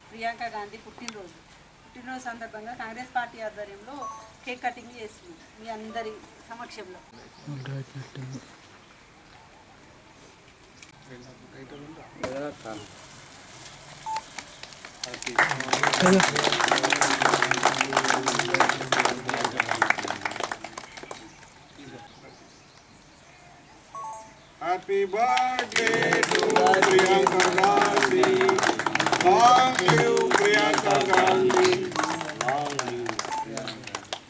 ప్రియాంక గాంధీ పుట్టినరోజు సందర్భంగా కాంగ్రెస్ పార్టీ ఆధ్వర్యంలో కేక్ కటింగ్ చేస్తున్నాం మీ అందరి సమక్షంలో. Happy birthday to Priyanka Gandhi. Long live Priyanka Gandhi. Long live.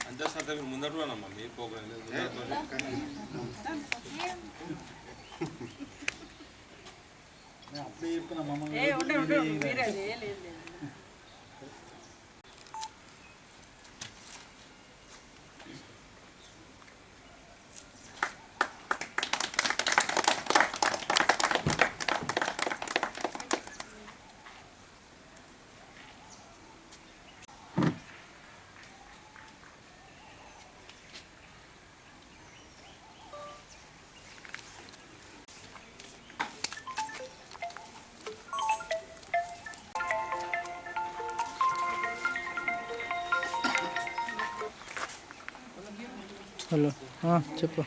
Anja sathe mundaru na mummy program అప్పుడు చెప్తున్నా మమ్మల్ని హలో చెప్పు.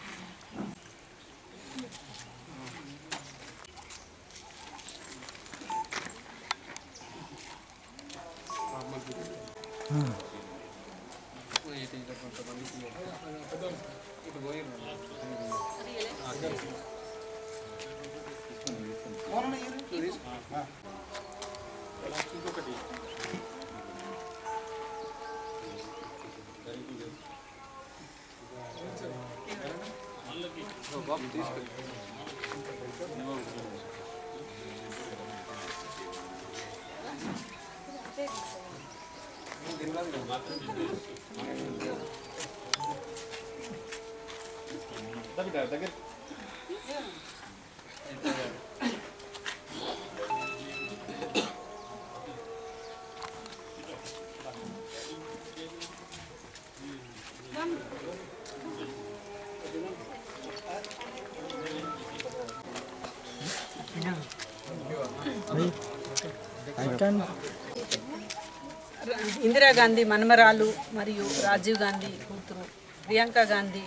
ఇందిరాగాంధీ మనమరాలు మరియు రాజీవ్ గాంధీ కూతురు ప్రియాంక గాంధీ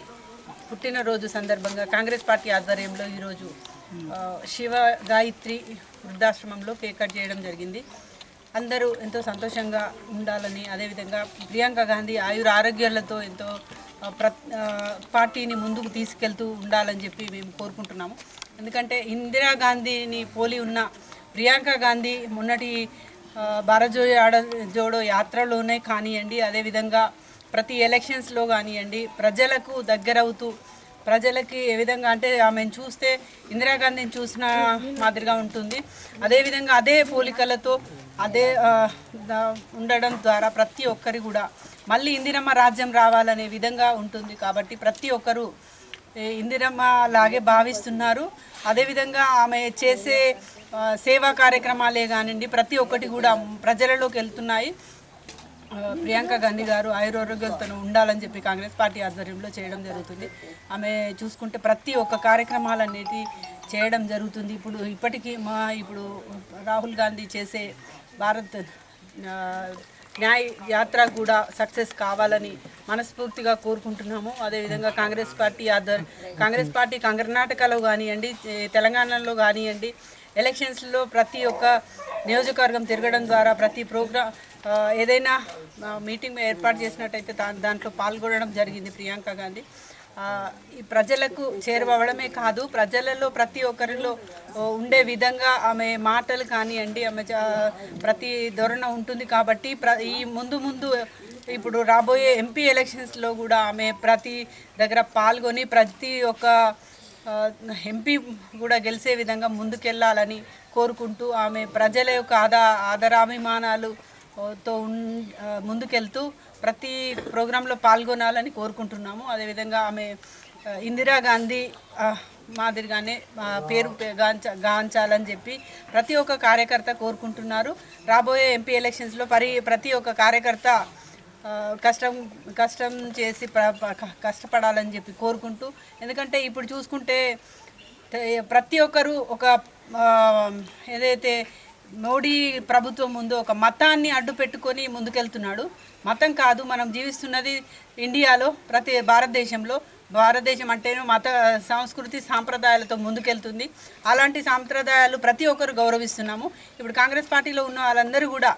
పుట్టినరోజు సందర్భంగా కాంగ్రెస్ పార్టీ ఆధ్వర్యంలో ఈరోజు శివ గాయత్రి వృద్ధాశ్రమంలో కేక్ కట్ చేయడం జరిగింది. అందరూ ఎంతో సంతోషంగా ఉండాలని, అదేవిధంగా ప్రియాంక గాంధీ ఆరోగ్యాలతో ఎంతో పార్టీని ముందుకు తీసుకెళ్తూ ఉండాలని చెప్పి మేము కోరుకుంటున్నాము. ఎందుకంటే ఇందిరాగాంధీని పోలి ఉన్న ప్రియాంక గాంధీ మొన్నటి భారత్ జోడో యాత్రలోనే కానివ్వండి, అదేవిధంగా ప్రతి ఎలక్షన్స్లో కానివ్వండి ప్రజలకు దగ్గరవుతూ ప్రజలకి ఏ విధంగా అంటే ఆమెను చూస్తే ఇందిరాగాంధీని చూసిన మాదిరిగా ఉంటుంది. అదేవిధంగా అదే పోలికలతో అదే ఉండడం ద్వారా ప్రతి ఒక్కరి కూడా మళ్ళీ ఇందిరమ్మ రాజ్యం రావాలనే విధంగా ఉంటుంది. కాబట్టి ప్రతి ఒక్కరూ ఇందిరమ్మ లాగే భావిస్తున్నారు. అదేవిధంగా ఆమె చేసే సేవా కార్యక్రమాలే కానివ్వండి ప్రతి ఒక్కటి కూడా ప్రజలలోకి వెళ్తున్నాయి. ప్రియాంక గాంధీ గారు ఆయురారోగ్యాలతో ఉండాలని చెప్పి కాంగ్రెస్ పార్టీ ఆధ్వర్యంలో చేయడం జరుగుతుంది. ఆమె చూసుకుంటే ప్రతి ఒక్క కార్యక్రమాలన్నిటి చేయడం జరుగుతుంది. ఇప్పటికీ ఇప్పుడు రాహుల్ గాంధీ చేసే భారత్ న్యాయ యాత్ర కూడా సక్సెస్ కావాలని మనస్ఫూర్తిగా కోరుకుంటున్నాము. అదేవిధంగా కాంగ్రెస్ పార్టీ కర్ణాటకలో కానివ్వండి, తెలంగాణలో కానివ్వండి ఎలక్షన్స్లో ప్రతి ఒక్క నియోజకవర్గం తిరగడం ద్వారా ప్రతి ఏదైనా మీటింగ్ ఏర్పాటు చేసినట్టయితే దాంట్లో పాల్గొనడం జరిగింది ప్రియాంక గాంధీ. ఈ ప్రజలకు చేరువవడమే కాదు, ప్రజలలో ప్రతి ఒక్కరిలో ఉండే విధంగా ఆమె మాటలు కానివ్వండి, ఆమె ప్రతి ధోరణ ఉంటుంది. కాబట్టి ఈ ముందు ఇప్పుడు రాబోయే ఎంపీ ఎలక్షన్స్లో కూడా ఆమె ప్రతి దగ్గర పాల్గొని ప్రతి ఒక్క ఎంపీ కూడా గెలిచే విధంగా ముందుకెళ్ళాలని కోరుకుంటూ ఆమె ప్రజల యొక్క ఆదరాభిమానాలతో ముందుకెళ్తూ ప్రతి ప్రోగ్రాంలో పాల్గొనాలని కోరుకుంటున్నాము. అదేవిధంగా ఆమె ఇందిరాగాంధీ మాదిరిగానే పేరు గాంచాలని చెప్పి ప్రతి ఒక్క కార్యకర్త కోరుకుంటున్నారు. రాబోయే ఎంపీ ఎలక్షన్స్లో ప్రతి ఒక్క కార్యకర్త కష్టం చేసి కష్టపడాలని చెప్పి కోరుకుంటూ, ఎందుకంటే ఇప్పుడు చూసుకుంటే ప్రతి ఒక్కరు ఒక ఏదైతే మోడీ ప్రభుత్వం ముందు ఒక మతాన్ని అడ్డు పెట్టుకొని ముందుకెళ్తున్నాడు. మతం కాదు, మనం జీవిస్తున్నది ఇండియాలో, భారతదేశం అంటేనే మత సంస్కృతి సాంప్రదాయాలతో ముందుకెళ్తుంది. అలాంటి సాంప్రదాయాలు ప్రతి ఒక్కరు గౌరవిస్తున్నాము. ఇప్పుడు కాంగ్రెస్ పార్టీలో ఉన్న వాళ్ళందరూ కూడా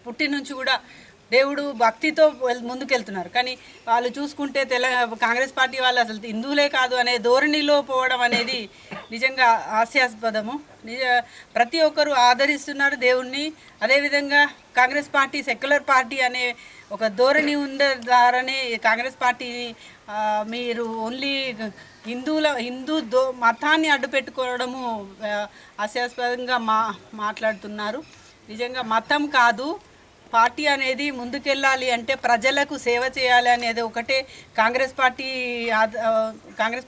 పుట్టి నుంచి కూడా దేవుడు భక్తితో ముందుకెళ్తున్నారు. కానీ వాళ్ళు చూసుకుంటే కాంగ్రెస్ పార్టీ వాళ్ళు అసలు హిందువులే కాదు అనే ధోరణిలో పోవడం అనేది నిజంగా హాస్యాస్పదము. ప్రతి ఒక్కరు ఆదరిస్తున్నారు దేవుణ్ణి. అదేవిధంగా కాంగ్రెస్ పార్టీ సెక్యులర్ పార్టీ అనే ఒక ధోరణి ఉండే ద్వారానే కాంగ్రెస్ పార్టీని మీరు ఓన్లీ హిందూ మతాన్ని అడ్డు పెట్టుకోవడము హాస్యాస్పదంగా మాట్లాడుతున్నారు. నిజంగా మతం కాదు, పార్టీ అనేది ముందుకెళ్ళాలి అంటే ప్రజలకు సేవ చేయాలి అనేది ఒకటే కాంగ్రెస్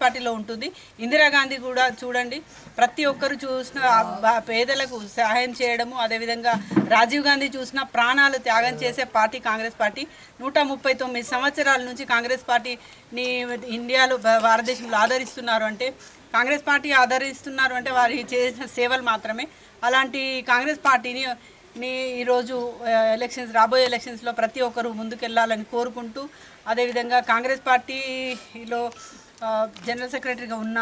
పార్టీలో ఉంటుంది. ఇందిరాగాంధీ కూడా చూడండి, ప్రతి ఒక్కరు చూసిన పేదలకు సహాయం చేయడము, అదేవిధంగా రాజీవ్ గాంధీ చూసిన ప్రాణాలు త్యాగం చేసే పార్టీ కాంగ్రెస్ పార్టీ. 139 సంవత్సరాల నుంచి కాంగ్రెస్ పార్టీని ఇండియాలో భారతదేశంలో ఆదరిస్తున్నారు అంటే వారి చేసిన సేవలు మాత్రమే. అలాంటి కాంగ్రెస్ పార్టీని ఈరోజు రాబోయే ఎలక్షన్స్లో ప్రతి ఒక్కరు ముందుకెళ్లాలని కోరుకుంటూ, అదేవిధంగా కాంగ్రెస్ పార్టీలో జనరల్ సెక్రటరీగా ఉన్న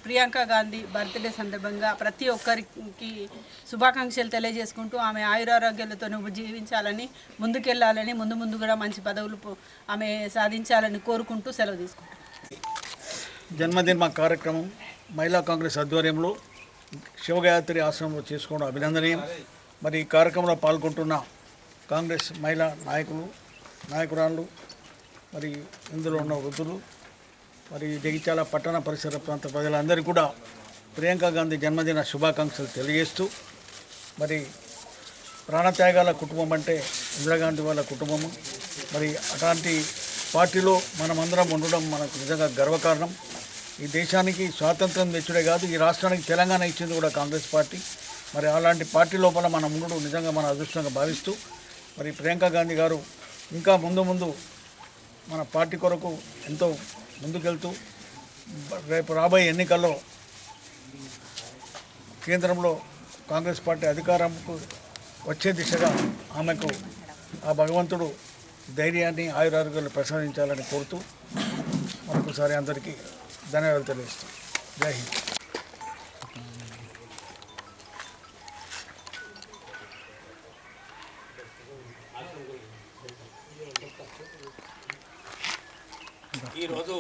ప్రియాంక గాంధీ బర్త్డే సందర్భంగా ప్రతి ఒక్కరికి శుభాకాంక్షలు తెలియజేసుకుంటూ ఆమె ఆయురారోగ్యాలతో జీవించాలని, ముందుకెళ్లాలని, ముందు కూడా మంచి పదవులు ఆమె సాధించాలని కోరుకుంటూ సెలవు తీసుకుంటాం. జన్మదిన కార్యక్రమం మహిళా కాంగ్రెస్ ఆధ్వర్యంలో శివగాయత్రి ఆశ్రమంలో చేసుకోవడం అభినందనీయం. మరి ఈ కార్యక్రమంలో పాల్గొంటున్న కాంగ్రెస్ మహిళా నాయకురాళ్ళు, మరి ఇందులో ఉన్న వృద్ధులు, మరి జగిత్యాల పట్టణ పరిసర ప్రాంత ప్రజలందరికీ కూడా ప్రియాంక గాంధీ జన్మదిన శుభాకాంక్షలు తెలియజేస్తూ, మరి ప్రాణత్యాగాల కుటుంబం అంటే ఇందిరాగాంధీ వాళ్ళ కుటుంబము. మరి అట్లాంటి పార్టీలో మనమందరం ఉండడం మనకు నిజంగా గర్వకారణం. ఈ దేశానికి స్వాతంత్రం తెచ్చుడే కాదు, ఈ రాష్ట్రానికి తెలంగాణ ఇచ్చింది కూడా కాంగ్రెస్ పార్టీ. మరి అలాంటి పార్టీ లోపల మనం ఉండడం నిజంగా మన అదృష్టంగా భావిస్తూ, మరి ప్రియాంక గాంధీ గారు ఇంకా ముందు మన పార్టీ కొరకు ఎంతో ముందుకెళ్తూ రేపు రాబోయే ఎన్నికల్లో కేంద్రంలో కాంగ్రెస్ పార్టీ అధికారంకు వచ్చే దిశగా ఆమెకు ఆ భగవంతుడు ధైర్యాన్ని ఆయురారోగ్యాలు ప్రసాదించాలని కోరుతూ మరొకసారి అందరికీ ధన్యవాదాలు తెలియజేస్తాం. జై హింద్. ఈరోజు